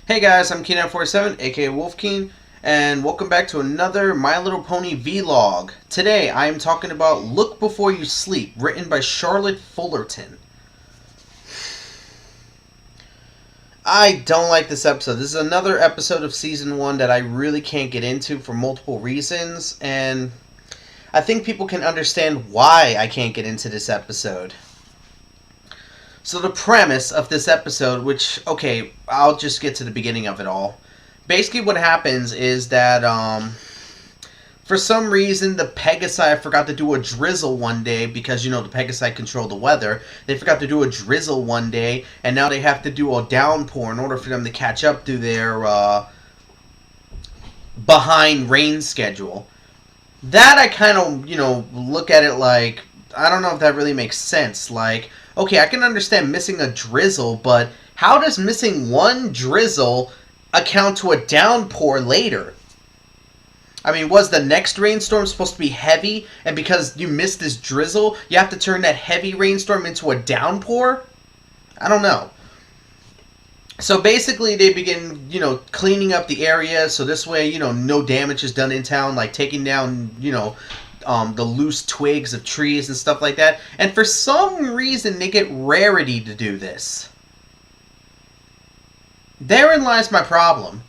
Hey guys, I'm Keen947, aka Wolfkeen, and welcome back to another My Little Pony vlog. Today I am talking about Look Before You Sleep, written by Charlotte Fullerton. I don't like this episode. This is another episode of Season 1 that I really can't get into for multiple reasons, and I think people can understand why I can't get into this episode. So the premise of this episode, which, okay, I'll just get to the beginning of it all. Basically what happens is that, for some reason, the Pegasi forgot to do a drizzle one day because, the Pegasi control the weather. They forgot to do a drizzle one day, and now they have to do a downpour in order for them to catch up to their, behind rain schedule. That I kind of, look at it like, I don't know if that really makes sense. Like, okay, I can understand missing a drizzle, but how does missing one drizzle account to a downpour later? I mean, was the next rainstorm supposed to be heavy, and because you missed this drizzle, you have to turn that heavy rainstorm into a downpour? I don't know. So basically, they begin, cleaning up the area, so this way, no damage is done in town, like taking down, the loose twigs of trees and stuff like that. And for some reason, they get Rarity to do this. Therein lies my problem.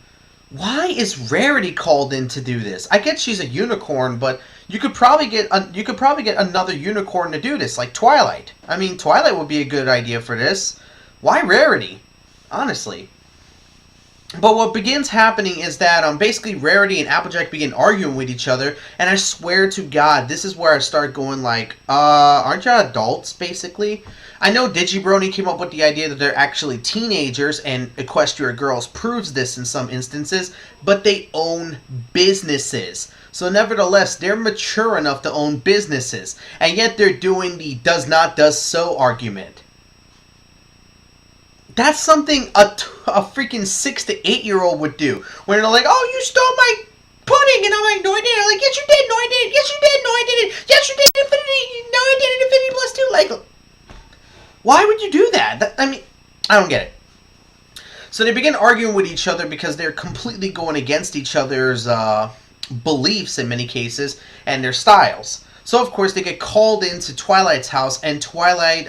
Why is Rarity called in to do this? I get she's a unicorn, but you could probably get another unicorn to do this, like Twilight. I mean, Twilight would be a good idea for this. Why Rarity? Honestly. But what begins happening is that basically Rarity and Applejack begin arguing with each other, and I swear to God, this is where I start going like, aren't you adults, basically? I know Digibrony came up with the idea that they're actually teenagers, and Equestria Girls proves this in some instances, but they own businesses. So nevertheless, they're mature enough to own businesses, and yet they're doing the does not does so argument. That's something a freaking 6 to 8 year old would do. When they're like, oh, you stole my pudding. And I'm like, no, I didn't. I'm like, yes, you did. No, I didn't. Yes, you did. No, I didn't. Yes, you did. Infinity. No, I did. Infinity plus 2. Like, why would you do that? I mean, I don't get it. So they begin arguing with each other because they're completely going against each other's beliefs in many cases and their styles. So, of course, they get called into Twilight's house, and Twilight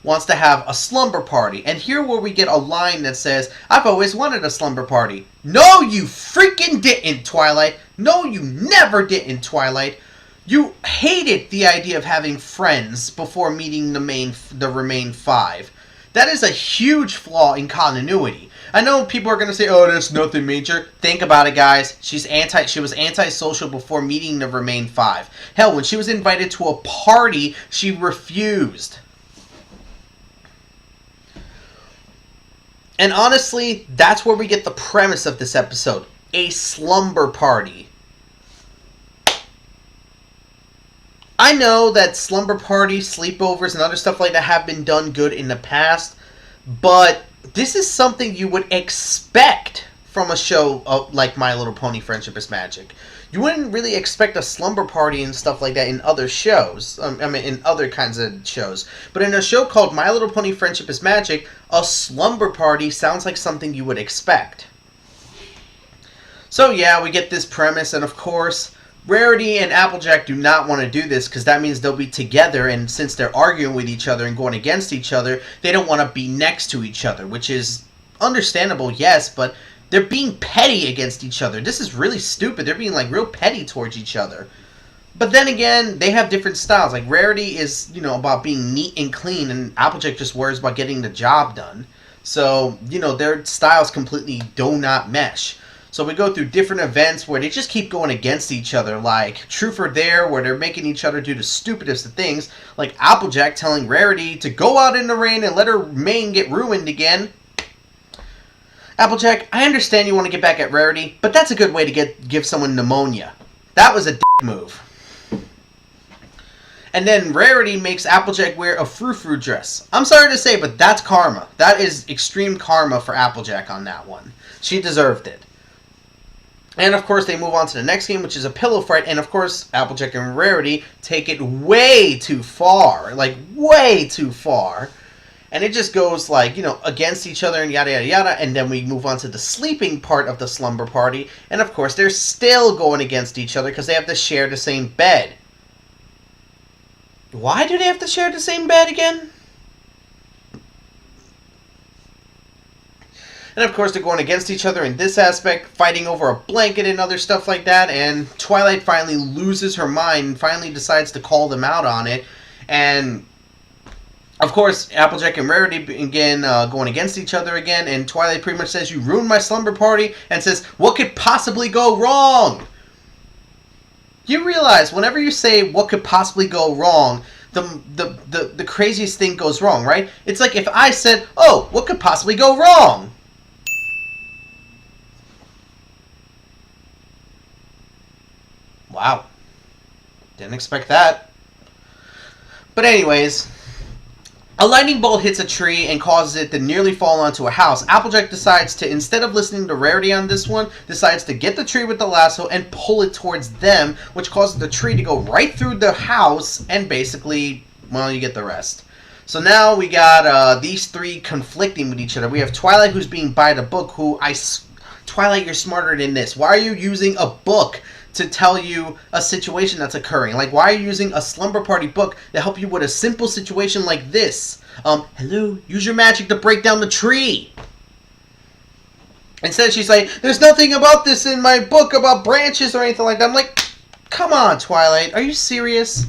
wants to have a slumber party. And here where we get a line that says, I've always wanted a slumber party. No, you freaking didn't, Twilight. No, you never didn't, Twilight. You hated the idea of having friends before meeting the remain 5. That is a huge flaw in continuity. I know people are going to say, oh, that's nothing major. Think about it, guys. She was antisocial before meeting the remain 5. Hell, when she was invited to a party, she refused. And honestly, that's where we get the premise of this episode. A slumber party. I know that slumber parties, sleepovers, and other stuff like that have been done good in the past, but this is something you would expect from a show like My Little Pony Friendship is Magic. You wouldn't really expect a slumber party and stuff like that in other shows. In other kinds of shows. But in a show called My Little Pony Friendship is Magic, a slumber party sounds like something you would expect. So yeah, we get this premise, and of course, Rarity and Applejack do not want to do this because that means they'll be together, and since they're arguing with each other and going against each other, they don't want to be next to each other, which is understandable, yes, but they're being petty against each other. This is really stupid. They're being, like, real petty towards each other. But then again, they have different styles. Like, Rarity is, about being neat and clean, and Applejack just worries about getting the job done. So, their styles completely do not mesh. So we go through different events where they just keep going against each other, like Truth or Dare, where they're making each other do the stupidest of things, like Applejack telling Rarity to go out in the rain and let her mane get ruined again. Applejack, I understand you want to get back at Rarity, but that's a good way to give someone pneumonia. That was a dick move. And then Rarity makes Applejack wear a frou-frou dress. I'm sorry to say, but that's karma. That is extreme karma for Applejack on that one. She deserved it. And of course, they move on to the next game, which is a pillow fight. And of course, Applejack and Rarity take it way too far. Like, way too far. And it just goes like, against each other and yada yada yada, and then we move on to the sleeping part of the slumber party, and of course they're still going against each other because they have to share the same bed. Why do they have to share the same bed again? And of course they're going against each other in this aspect, fighting over a blanket and other stuff like that, and Twilight finally loses her mind and finally decides to call them out on it. And of course, Applejack and Rarity begin going against each other again, and Twilight pretty much says, "You ruined my slumber party," and says, "What could possibly go wrong?" You realize, whenever you say, "What could possibly go wrong," the craziest thing goes wrong, right? It's like if I said, "Oh, what could possibly go wrong?" Wow. Didn't expect that. But anyways, a lightning bolt hits a tree and causes it to nearly fall onto a house. Applejack decides to, instead of listening to Rarity on this one, decides to get the tree with the lasso and pull it towards them, which causes the tree to go right through the house, and basically, well, you get the rest. So now we got these three conflicting with each other. We have Twilight, who's being by the book, Twilight, you're smarter than this. Why are you using a book to tell you a situation that's occurring? Like, why are you using a slumber party book to help you with a simple situation like this? Hello, use your magic to break down the tree. Instead, she's like, "There's nothing about this in my book about branches or anything like that." I'm like, come on, Twilight, are you serious?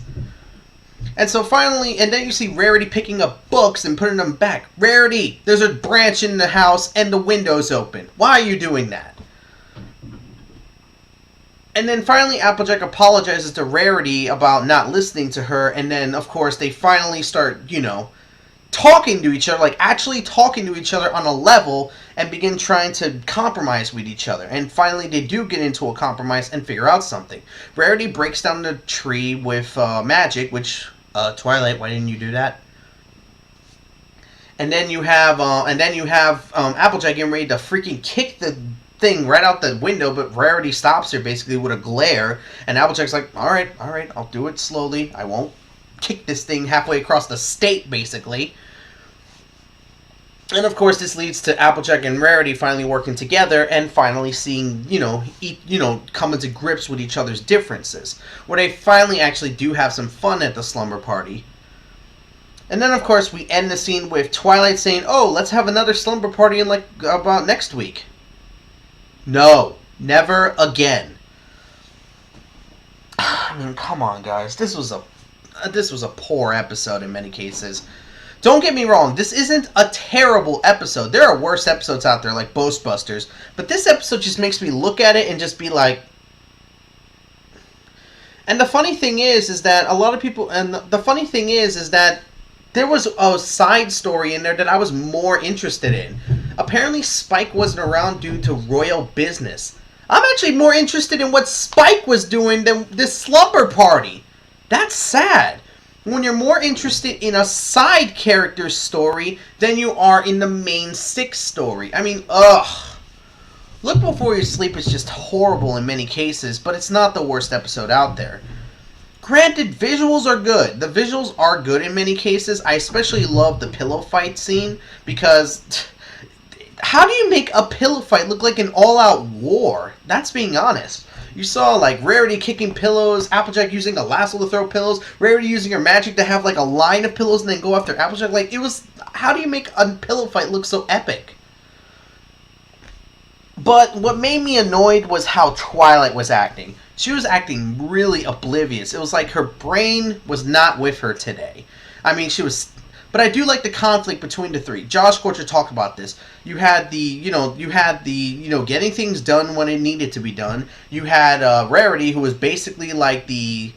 And so finally, and then you see Rarity picking up books and putting them back. Rarity, there's a branch in the house and the window's open. Why are you doing that? And then finally, Applejack apologizes to Rarity about not listening to her, and then, of course, they finally start, talking to each other, like actually talking to each other on a level, and begin trying to compromise with each other. And finally, they do get into a compromise and figure out something. Rarity breaks down the tree with magic, which, Twilight, why didn't you do that? And then you have Applejack getting ready to freaking kick the thing right out the window, but Rarity stops her basically with a glare, and Applejack's like, all right, I'll do it slowly. I won't kick this thing halfway across the state, basically. And of course, this leads to Applejack and Rarity finally working together and finally seeing, coming to grips with each other's differences, where they finally actually do have some fun at the slumber party. And then, of course, we end the scene with Twilight saying, "Oh, let's have another slumber party in about next week." No, never again. I mean, come on, guys. This was a poor episode in many cases. Don't get me wrong, this isn't a terrible episode. There are worse episodes out there, like Ghostbusters, but this episode just makes me look at it and just be like. And the funny thing is that a lot of people, and the funny thing is that there was a side story in there that I was more interested in. Apparently Spike wasn't around due to royal business. I'm actually more interested in what Spike was doing than this slumber party. That's sad. When you're more interested in a side character's story than you are in the main six story. I mean, ugh. Look Before You Sleep is just horrible in many cases, but it's not the worst episode out there. Granted, visuals are good. The visuals are good in many cases. I especially love the pillow fight scene, because how do you make a pillow fight look like an all-out war? That's being honest. You saw, like, Rarity kicking pillows, Applejack using a lasso to throw pillows, Rarity using her magic to have, like, a line of pillows and then go after Applejack. Like, it was... How do you make a pillow fight look so epic? But what made me annoyed was how Twilight was acting. She was acting really oblivious. It was like her brain was not with her today. I mean, she was... But I do like the conflict between the three. Josh Corcher talked about this. You had the getting things done when it needed to be done. You had Rarity, who was basically like the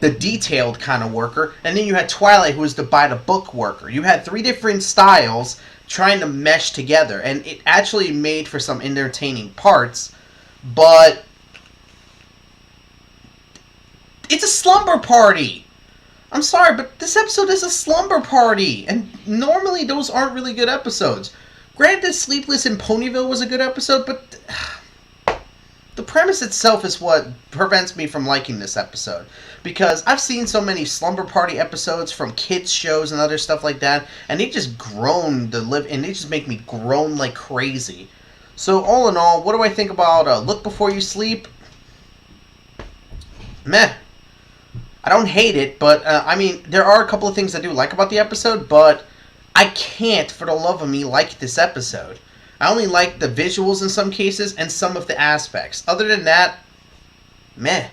detailed kind of worker. And then you had Twilight, who was the by-the-book worker. You had three different styles trying to mesh together. And it actually made for some entertaining parts. But it's a slumber party. I'm sorry, but this episode is a slumber party, and normally those aren't really good episodes. Granted, Sleepless in Ponyville was a good episode, but the premise itself is what prevents me from liking this episode. Because I've seen so many slumber party episodes from kids shows and other stuff like that, and they just groan to live, and they just make me groan like crazy. So all in all, what do I think about Look Before You Sleep? Meh. I don't hate it, but I mean, there are a couple of things I do like about the episode, but I can't, for the love of me, like this episode. I only like the visuals in some cases and some of the aspects. Other than that, meh.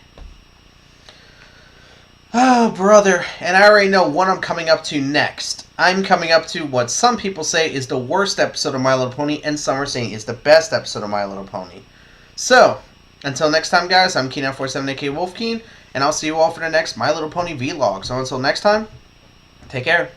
Oh, brother. And I already know what I'm coming up to next. I'm coming up to what some people say is the worst episode of My Little Pony, and some are saying is the best episode of My Little Pony. So, until next time, guys, I'm Keen947, aka Wolfkeen, and I'll see you all for the next My Little Pony vlog. So until next time, take care.